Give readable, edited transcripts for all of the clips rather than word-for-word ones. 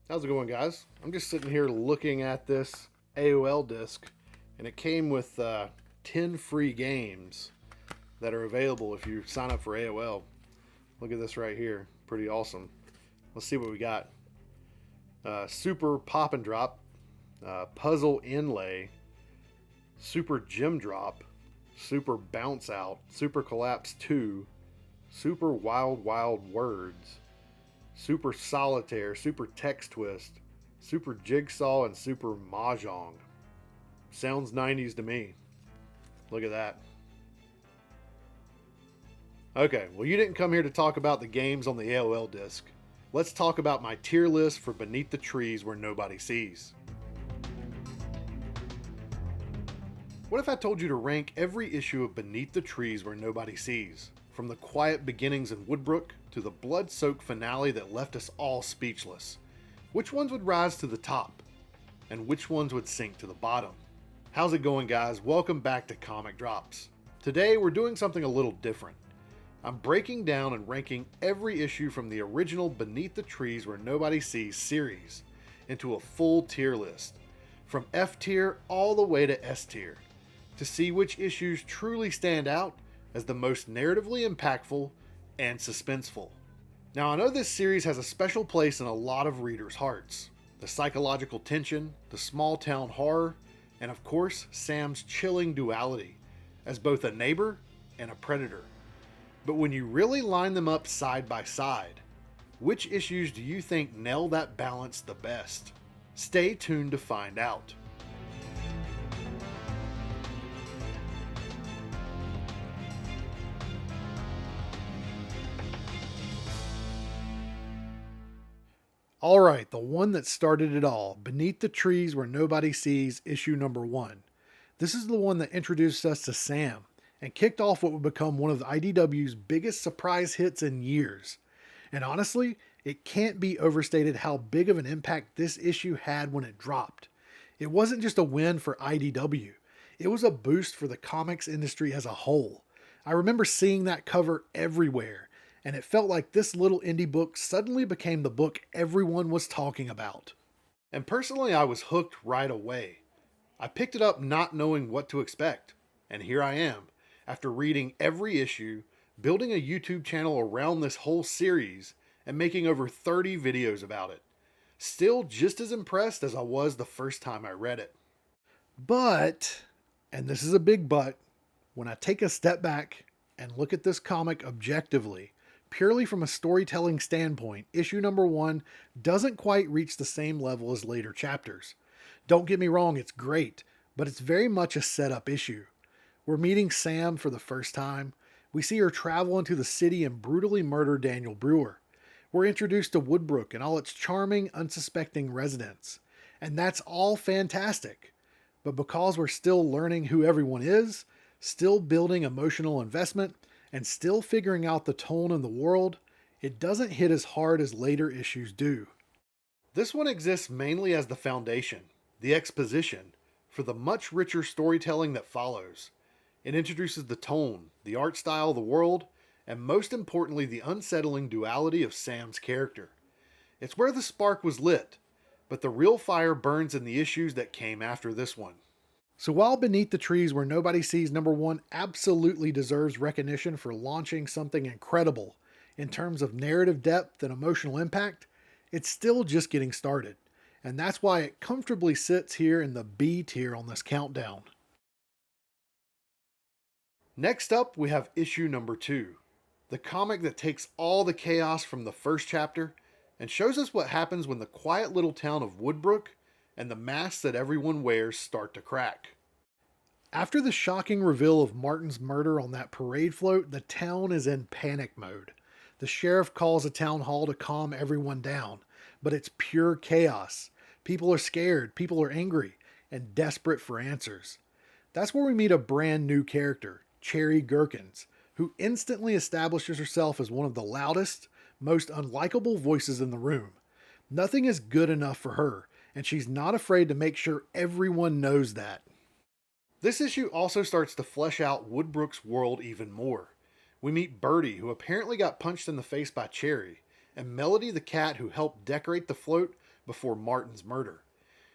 How's it going, guys? I'm just sitting here looking at this AOL disc, and it came with 10 free games that are available if you sign up for AOL. Look at this right here. Pretty awesome. Let's see what we got. Super Pop and Drop, Puzzle Inlay, Super Gem Drop, Super Bounce Out, Super Collapse 2, Super Wild Wild Words, Super Solitaire, Super Text Twist, Super Jigsaw, and Super Mahjong. Sounds 90s to me. Look at that. Okay, well, you didn't come here to talk about the games on the AOL disc. Let's talk about my tier list for Beneath the Trees Where Nobody Sees. What if I told you to rank every issue of Beneath the Trees Where Nobody Sees? From the quiet beginnings in Woodbrook to the blood-soaked finale that left us all speechless. Which ones would rise to the top? And which ones would sink to the bottom? How's it going, guys? Welcome back to Comic Drops. Today we're doing something a little different. I'm breaking down and ranking every issue from the original Beneath the Trees Where Nobody Sees series into a full tier list, from F tier all the way to S tier, to see which issues truly stand out as the most narratively impactful and suspenseful. Now, I know this series has a special place in a lot of readers' hearts. The psychological tension, the small town horror, and of course, Sam's chilling duality as both a neighbor and a predator. But when you really line them up side by side, which issues do you think nail that balance the best? Stay tuned to find out. Alright, the one that started it all, Beneath the Trees Where Nobody Sees, issue number 1. This is the one that introduced us to Sam and kicked off what would become one of IDW's biggest surprise hits in years. And honestly, it can't be overstated how big of an impact this issue had when it dropped. It wasn't just a win for IDW, it was a boost for the comics industry as a whole. I remember seeing that cover everywhere, and it felt like this little indie book suddenly became the book everyone was talking about. And personally, I was hooked right away. I picked it up not knowing what to expect, and here I am, after reading every issue, building a YouTube channel around this whole series, and making over 30 videos about it. Still just as impressed as I was the first time I read it. But, and this is a big but, when I take a step back and look at this comic objectively, purely from a storytelling standpoint, issue number 1 doesn't quite reach the same level as later chapters. Don't get me wrong, it's great, but it's very much a setup issue. We're meeting Sam for the first time. We see her travel into the city and brutally murder Daniel Brewer. We're introduced to Woodbrook and all its charming, unsuspecting residents. And that's all fantastic. But because we're still learning who everyone is, still building emotional investment, and still figuring out the tone in the world, it doesn't hit as hard as later issues do. This one exists mainly as the foundation, the exposition, for the much richer storytelling that follows. It introduces the tone, the art style of the world, and most importantly, the unsettling duality of Sam's character. It's where the spark was lit, but the real fire burns in the issues that came after this one. So while Beneath the Trees Where Nobody Sees number 1 absolutely deserves recognition for launching something incredible in terms of narrative depth and emotional impact, it's still just getting started. And that's why it comfortably sits here in the B tier on this countdown. Next up, we have issue number 2, the comic that takes all the chaos from the first chapter and shows us what happens when the quiet little town of Woodbrook and the masks that everyone wears start to crack. After the shocking reveal of Martin's murder on that parade float, the town is in panic mode. The sheriff calls a town hall to calm everyone down, but it's pure chaos. People are scared, people are angry, and desperate for answers. That's where we meet a brand new character, Cherry Gherkins, who instantly establishes herself as one of the loudest, most unlikable voices in the room. Nothing is good enough for her, and she's not afraid to make sure everyone knows that. This issue also starts to flesh out Woodbrook's world even more. We meet Birdie, who apparently got punched in the face by Cherry, and Melody the cat, who helped decorate the float before Martin's murder.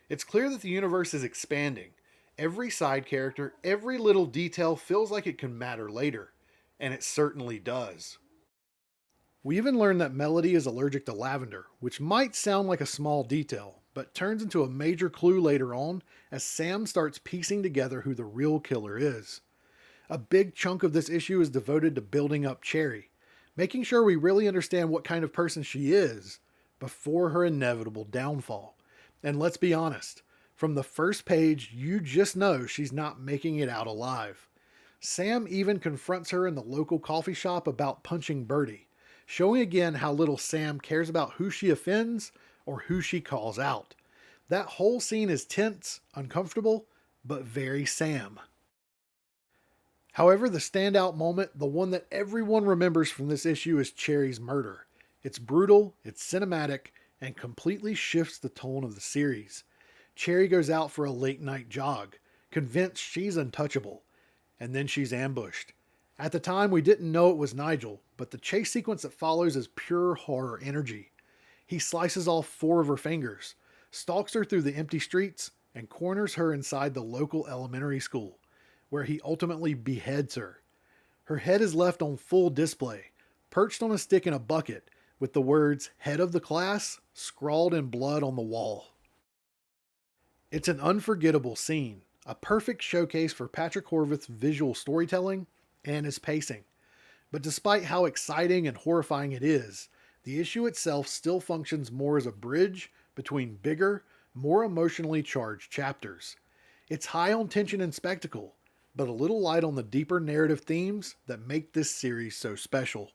It's clear that the universe is expanding. Every side character, every little detail feels like it can matter later, and it certainly does. We even learn that Melody is allergic to lavender, which might sound like a small detail, but turns into a major clue later on as Sam starts piecing together who the real killer is. A big chunk of this issue is devoted to building up Cherry, making sure we really understand what kind of person she is before her inevitable downfall. And let's be honest, from the first page, you just know she's not making it out alive. Sam even confronts her in the local coffee shop about punching Birdie, showing again how little Sam cares about who she offends or who she calls out. That whole scene is tense, uncomfortable, but very Sam. However, the standout moment, the one that everyone remembers from this issue, is Cherry's murder. It's brutal, it's cinematic, and completely shifts the tone of the series. Cherry goes out for a late night jog, convinced she's untouchable, and then she's ambushed. At the time, we didn't know it was Nigel, but the chase sequence that follows is pure horror energy. He slices off 4 of her fingers, stalks her through the empty streets, and corners her inside the local elementary school, where he ultimately beheads her. Her head is left on full display, perched on a stick in a bucket, with the words "head of the class" scrawled in blood on the wall. It's an unforgettable scene, a perfect showcase for Patrick Horvath's visual storytelling and his pacing. But despite how exciting and horrifying it is, the issue itself still functions more as a bridge between bigger, more emotionally charged chapters. It's high on tension and spectacle, but a little light on the deeper narrative themes that make this series so special.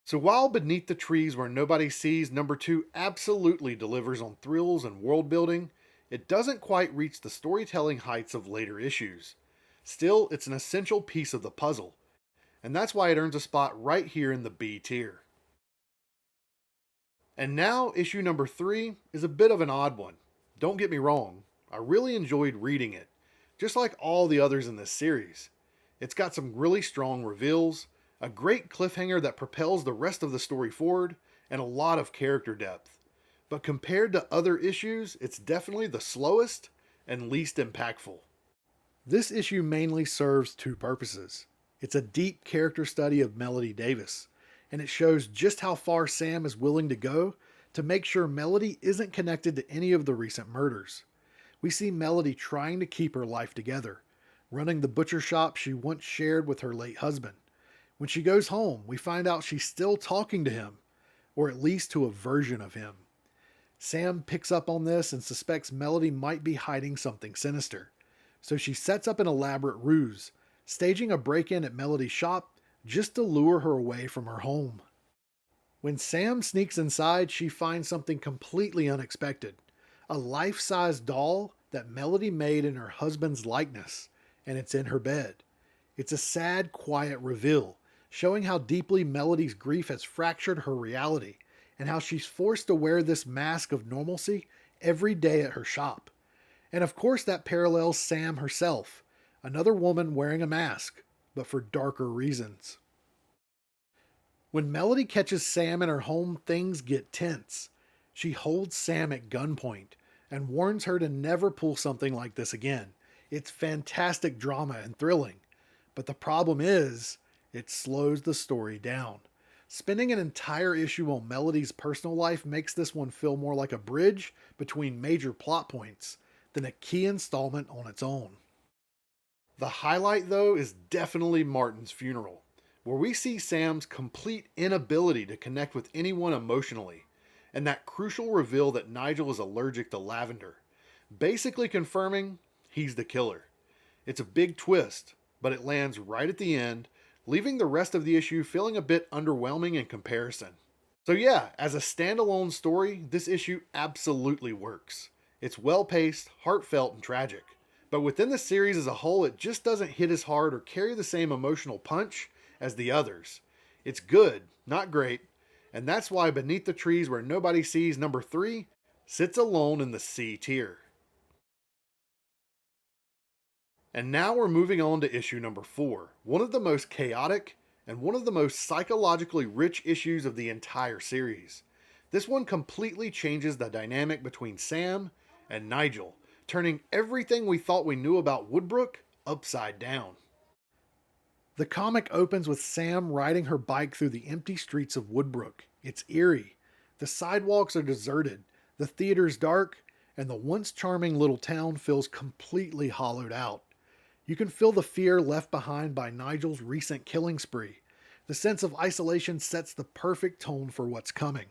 So while Beneath the Trees Where Nobody Sees #2 absolutely delivers on thrills and world building, it doesn't quite reach the storytelling heights of later issues. Still, it's an essential piece of the puzzle, and that's why it earns a spot right here in the B tier. And now, issue #3 is a bit of an odd one. Don't get me wrong, I really enjoyed reading it, just like all the others in this series. It's got some really strong reveals, a great cliffhanger that propels the rest of the story forward, and a lot of character depth. But compared to other issues, it's definitely the slowest and least impactful. This issue mainly serves 2 purposes. It's a deep character study of Melody Davis, and it shows just how far Sam is willing to go to make sure Melody isn't connected to any of the recent murders. We see Melody trying to keep her life together, running the butcher shop she once shared with her late husband. When she goes home, we find out she's still talking to him, or at least to a version of him. Sam picks up on this and suspects Melody might be hiding something sinister, so she sets up an elaborate ruse, staging a break-in at Melody's shop just to lure her away from her home. When Sam sneaks inside, she finds something completely unexpected, a life-size doll that Melody made in her husband's likeness, and it's in her bed. It's a sad, quiet reveal, showing how deeply Melody's grief has fractured her reality, and how she's forced to wear this mask of normalcy every day at her shop. And of course that parallels Sam herself, another woman wearing a mask, but for darker reasons. When Melody catches Sam in her home, things get tense. She holds Sam at gunpoint and warns her to never pull something like this again. It's fantastic drama and thrilling, but the problem is, it slows the story down. Spending an entire issue on Melody's personal life makes this one feel more like a bridge between major plot points than a key installment on its own. The highlight, though, is definitely Martin's funeral, where we see Sam's complete inability to connect with anyone emotionally, and that crucial reveal that Nigel is allergic to lavender, basically confirming he's the killer. It's a big twist, but it lands right at the end, leaving the rest of the issue feeling a bit underwhelming in comparison. So yeah, as a standalone story, this issue absolutely works. It's well-paced, heartfelt, and tragic. But within the series as a whole, it just doesn't hit as hard or carry the same emotional punch as the others. It's good, not great, and that's why Beneath the Trees Where Nobody Sees #3 sits alone in the C tier. And now we're moving on to issue #4, one of the most chaotic and one of the most psychologically rich issues of the entire series. This one completely changes the dynamic between Sam and Nigel, turning everything we thought we knew about Woodbrook upside down. The comic opens with Sam riding her bike through the empty streets of Woodbrook. It's eerie. The sidewalks are deserted, the theater's dark, and the once charming little town feels completely hollowed out. You can feel the fear left behind by Nigel's recent killing spree. The sense of isolation sets the perfect tone for what's coming.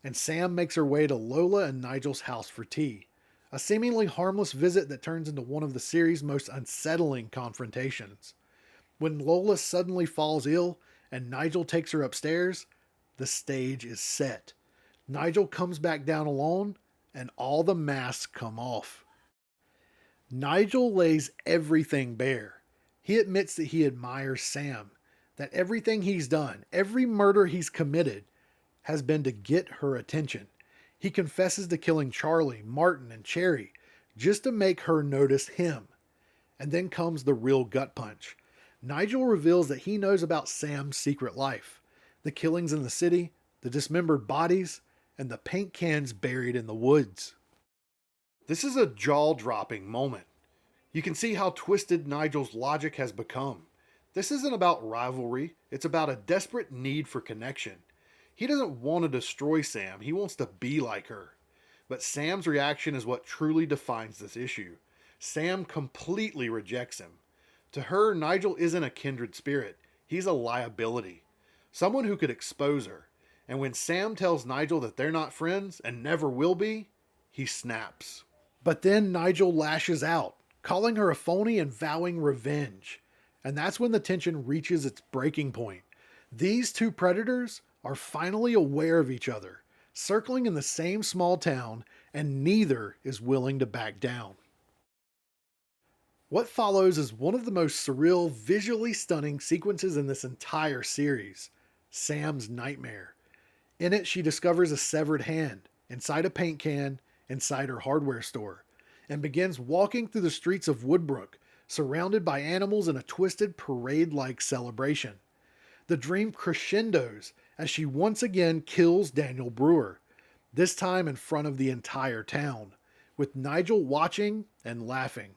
And Sam makes her way to Lola and Nigel's house for tea. A seemingly harmless visit that turns into one of the series' most unsettling confrontations. When Lola suddenly falls ill and Nigel takes her upstairs, the stage is set. Nigel comes back down alone and all the masks come off. Nigel lays everything bare. He admits that he admires Sam, that everything he's done, every murder he's committed, has been to get her attention. He confesses to killing Charlie, Martin, and Cherry just to make her notice him. And then comes the real gut punch. Nigel reveals that he knows about Sam's secret life, the killings in the city, the dismembered bodies, and the paint cans buried in the woods. This is a jaw-dropping moment. You can see how twisted Nigel's logic has become. This isn't about rivalry, it's about a desperate need for connection. He doesn't want to destroy Sam, he wants to be like her. But Sam's reaction is what truly defines this issue. Sam completely rejects him. To her, Nigel isn't a kindred spirit, he's a liability. Someone who could expose her. And when Sam tells Nigel that they're not friends and never will be, he snaps. But then Nigel lashes out, calling her a phony and vowing revenge. And that's when the tension reaches its breaking point. These two predators are finally aware of each other, circling in the same small town, and neither is willing to back down. What follows is one of the most surreal, visually stunning sequences in this entire series, Sam's nightmare. In it, she discovers a severed hand inside a paint can inside her hardware store, and begins walking through the streets of Woodbrook, surrounded by animals in a twisted parade-like celebration. The dream crescendos as she once again kills Daniel Brewer, this time in front of the entire town, with Nigel watching and laughing.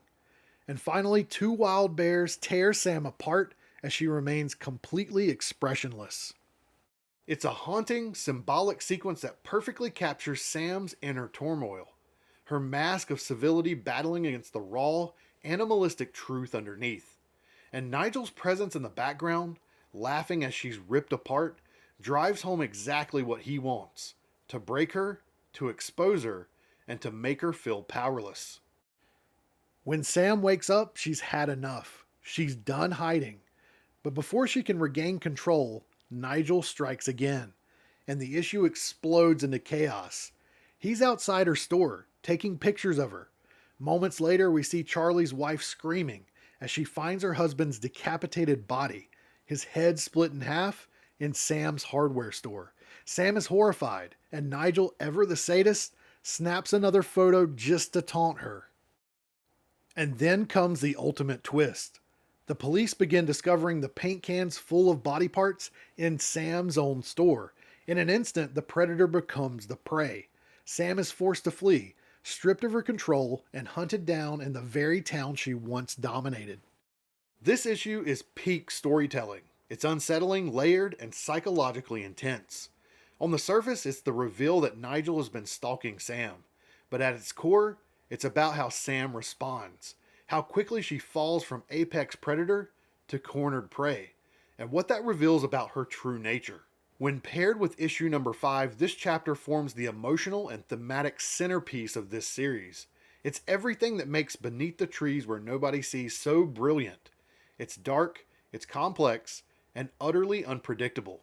And finally, two wild bears tear Sam apart as she remains completely expressionless. It's a haunting, symbolic sequence that perfectly captures Sam's inner turmoil, her mask of civility battling against the raw, animalistic truth underneath. And Nigel's presence in the background, laughing as she's ripped apart, drives home exactly what he wants: to break her, to expose her, and to make her feel powerless. When Sam wakes up, she's had enough. She's done hiding. But before she can regain control, Nigel strikes again, and the issue explodes into chaos. He's outside her store, taking pictures of her. Moments later, we see Charlie's wife screaming as she finds her husband's decapitated body, his head split in half, in Sam's hardware store. Sam is horrified, and Nigel, ever the sadist, snaps another photo just to taunt her. And then comes the ultimate twist. The police begin discovering the paint cans full of body parts in Sam's own store. In an instant, the predator becomes the prey. Sam is forced to flee, stripped of her control, and hunted down in the very town she once dominated. This issue is peak storytelling. It's unsettling, layered, and psychologically intense. On the surface, it's the reveal that Nigel has been stalking Sam. But at its core, it's about how Sam responds, how quickly she falls from apex predator to cornered prey, and what that reveals about her true nature. When paired with issue number 5, this chapter forms the emotional and thematic centerpiece of this series. It's everything that makes Beneath the Trees Where Nobody Sees so brilliant. It's dark, it's complex, and utterly unpredictable.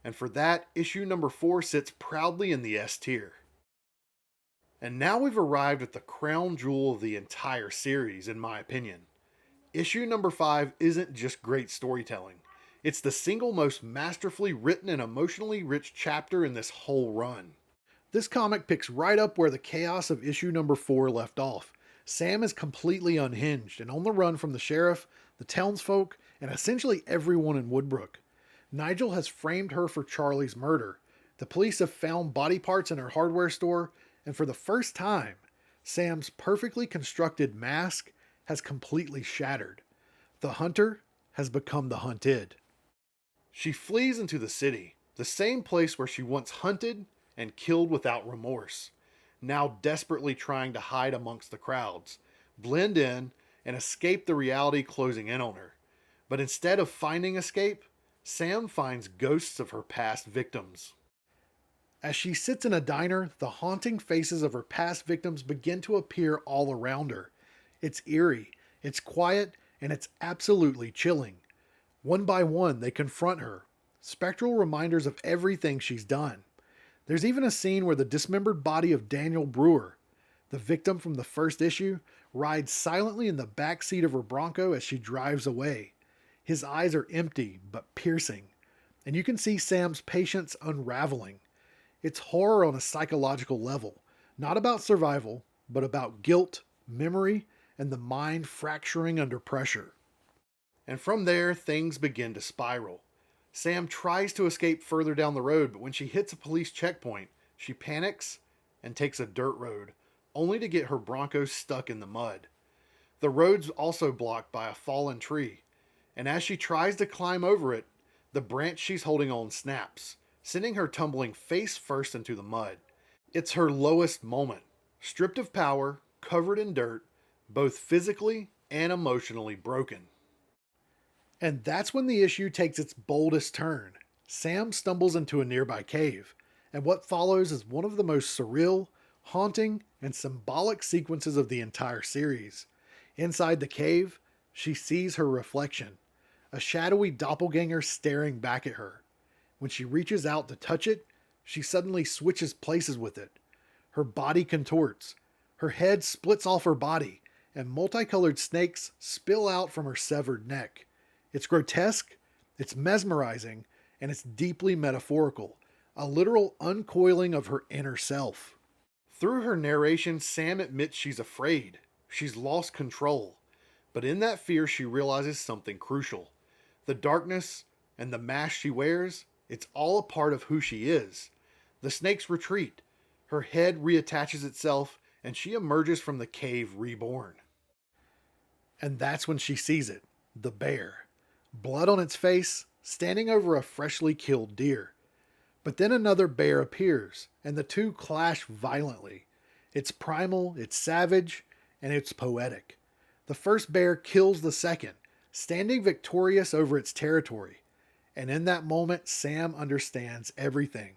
And for that, issue number 4 sits proudly in the S tier. And now we've arrived at the crown jewel of the entire series, in my opinion. Issue number 5 isn't just great storytelling. It's the single most masterfully written and emotionally rich chapter in this whole run. This comic picks right up where the chaos of issue number 4 left off. Sam is completely unhinged and on the run from the sheriff, the townsfolk, and essentially everyone in Woodbrook. Nigel has framed her for Charlie's murder. The police have found body parts in her hardware store, and for the first time, Sam's perfectly constructed mask has completely shattered. The hunter has become the hunted. She flees into the city, the same place where she once hunted and killed without remorse, now desperately trying to hide amongst the crowds, blend in, and escape the reality closing in on her. But instead of finding escape, Sam finds ghosts of her past victims. As she sits in a diner, the haunting faces of her past victims begin to appear all around her. It's eerie, it's quiet, and it's absolutely chilling. One by one, they confront her, spectral reminders of everything she's done. There's even a scene where the dismembered body of Daniel Brewer, the victim from the first issue, rides silently in the back seat of her Bronco as she drives away. His eyes are empty but piercing, and you can see Sam's patience unraveling. It's horror on a psychological level, not about survival, but about guilt, memory, and the mind fracturing under pressure. And from there, things begin to spiral. Sam tries to escape further down the road, but when she hits a police checkpoint, she panics and takes a dirt road, only to get her Bronco stuck in the mud. The road's also blocked by a fallen tree, and as she tries to climb over it, the branch she's holding on snaps, sending her tumbling face first into the mud. It's her lowest moment, stripped of power, covered in dirt, both physically and emotionally broken. And that's when the issue takes its boldest turn. Sam stumbles into a nearby cave, and what follows is one of the most surreal, haunting, and symbolic sequences of the entire series. Inside the cave, she sees her reflection, a shadowy doppelganger staring back at her. When she reaches out to touch it, she suddenly switches places with it. Her body contorts, her head splits off her body, and multicolored snakes spill out from her severed neck. It's grotesque, it's mesmerizing, and it's deeply metaphorical, a literal uncoiling of her inner self. Through her narration, Sam admits she's afraid, she's lost control, but in that fear she realizes something crucial. The darkness and the mask she wears, it's all a part of who she is. The snakes retreat, her head reattaches itself, and she emerges from the cave reborn. And that's when she sees it, the bear. Blood on its face, standing over a freshly killed deer. But then another bear appears, and the two clash violently. It's primal, it's savage, and it's poetic. The first bear kills the second, standing victorious over its territory. And in that moment, Sam understands everything.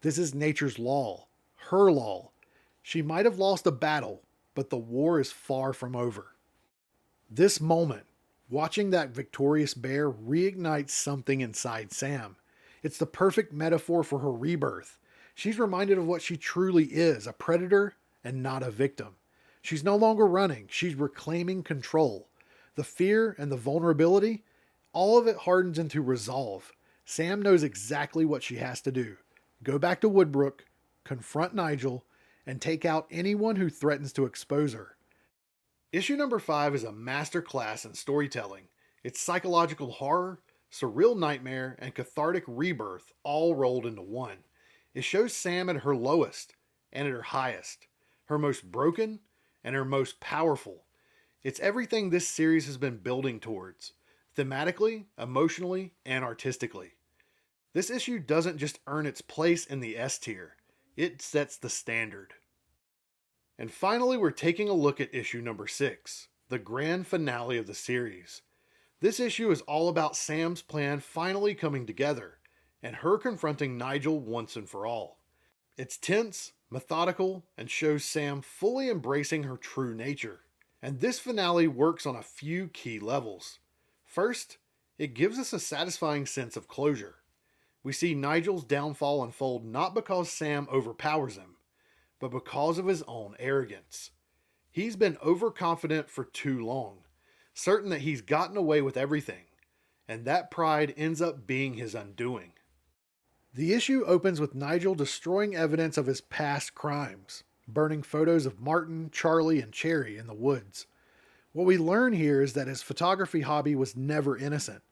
This is nature's law, her law. She might have lost a battle, but the war is far from over. This moment, watching that victorious bear, reignites something inside Sam. It's the perfect metaphor for her rebirth. She's reminded of what she truly is, a predator and not a victim. She's no longer running, she's reclaiming control. The fear and the vulnerability, all of it hardens into resolve. Sam knows exactly what she has to do. Go back to Woodbrook, confront Nigel, and take out anyone who threatens to expose her. Issue number 5 is a masterclass in storytelling. It's psychological horror, surreal nightmare, and cathartic rebirth all rolled into one. It shows Sam at her lowest and at her highest, her most broken and her most powerful. It's everything this series has been building towards, thematically, emotionally, and artistically. This issue doesn't just earn its place in the S tier, it sets the standard. And finally, we're taking a look at issue number 6, the grand finale of the series. This issue is all about Sam's plan finally coming together, and her confronting Nigel once and for all. It's tense, methodical, and shows Sam fully embracing her true nature. And this finale works on a few key levels. First, it gives us a satisfying sense of closure. We see Nigel's downfall unfold not because Sam overpowers him, but because of his own arrogance. He's been overconfident for too long, certain that he's gotten away with everything, and that pride ends up being his undoing. The issue opens with Nigel destroying evidence of his past crimes, burning photos of Martin, Charlie, and Cherry in the woods. What we learn here is that his photography hobby was never innocent.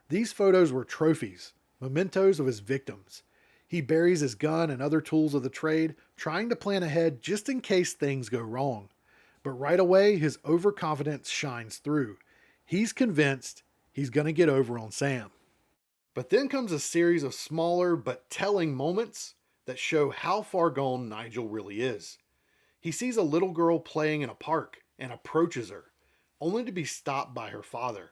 These photos were trophies, mementos of his victims. He buries his gun and other tools of the trade, trying to plan ahead just in case things go wrong. But right away, his overconfidence shines through. He's convinced he's going to get over on Sam. But then comes a series of smaller but telling moments that show how far gone Nigel really is. He sees a little girl playing in a park and approaches her, only to be stopped by her father.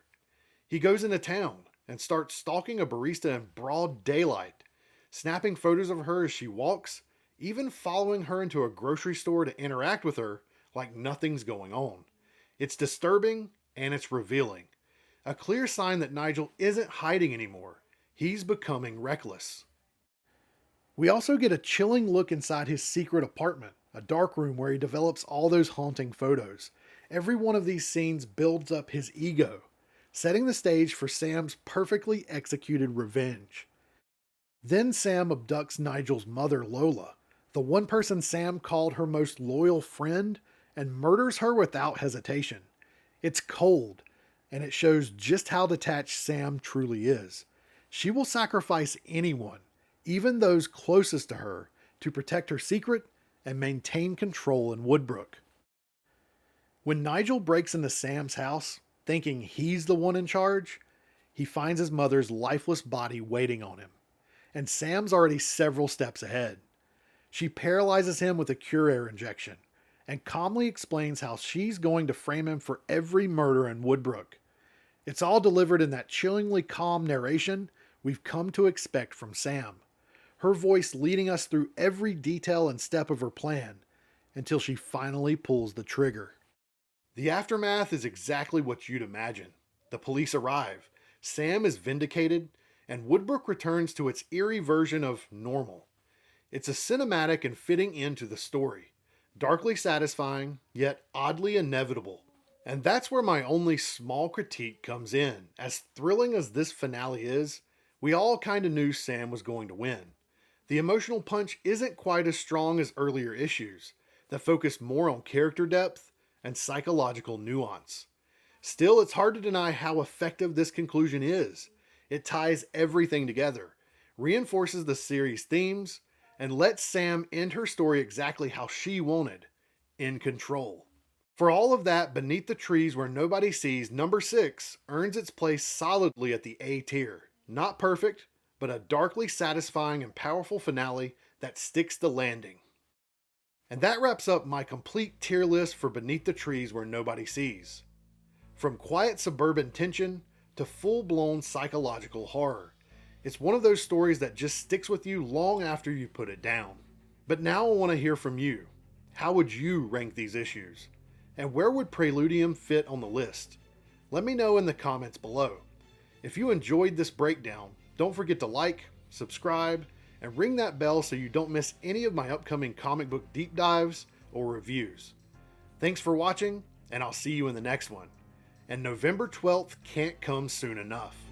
He goes into town and starts stalking a barista in broad daylight, snapping photos of her as she walks, even following her into a grocery store to interact with her like nothing's going on. It's disturbing and it's revealing. A clear sign that Nigel isn't hiding anymore. He's becoming reckless. We also get a chilling look inside his secret apartment, a dark room where he develops all those haunting photos. Every one of these scenes builds up his ego, setting the stage for Sam's perfectly executed revenge. Then Sam abducts Nigel's mother, Lola, the one person Sam called her most loyal friend, and murders her without hesitation. It's cold, and it shows just how detached Sam truly is. She will sacrifice anyone, even those closest to her, to protect her secret and maintain control in Woodbrook. When Nigel breaks into Sam's house, thinking he's the one in charge, he finds his mother's lifeless body waiting on him. And Sam's already several steps ahead. She paralyzes him with a cure injection and calmly explains how she's going to frame him for every murder in Woodbrook. It's all delivered in that chillingly calm narration we've come to expect from Sam, her voice leading us through every detail and step of her plan until she finally pulls the trigger. The aftermath is exactly what you'd imagine. The police arrive, Sam is vindicated, and Woodbrook returns to its eerie version of normal. It's a cinematic and fitting end to the story, darkly satisfying, yet oddly inevitable. And that's where my only small critique comes in. As thrilling as this finale is, we all kind of knew Sam was going to win. The emotional punch isn't quite as strong as earlier issues, that focused more on character depth and psychological nuance. Still, it's hard to deny how effective this conclusion is. It ties everything together, reinforces the series' themes, and lets Sam end her story exactly how she wanted, in control. For all of that, Beneath the Trees Where Nobody Sees, number 6 earns its place solidly at the A tier. Not perfect, but a darkly satisfying and powerful finale that sticks the landing. And that wraps up my complete tier list for Beneath the Trees Where Nobody Sees. From quiet suburban tension to full-blown psychological horror, it's one of those stories that just sticks with you long after you put it down. But now I want to hear from you. How would you rank these issues? And where would Preludium fit on the list? Let me know in the comments below. If you enjoyed this breakdown, don't forget to like, subscribe, and ring that bell so you don't miss any of my upcoming comic book deep dives or reviews. Thanks for watching, and I'll see you in the next one. And November 12th can't come soon enough.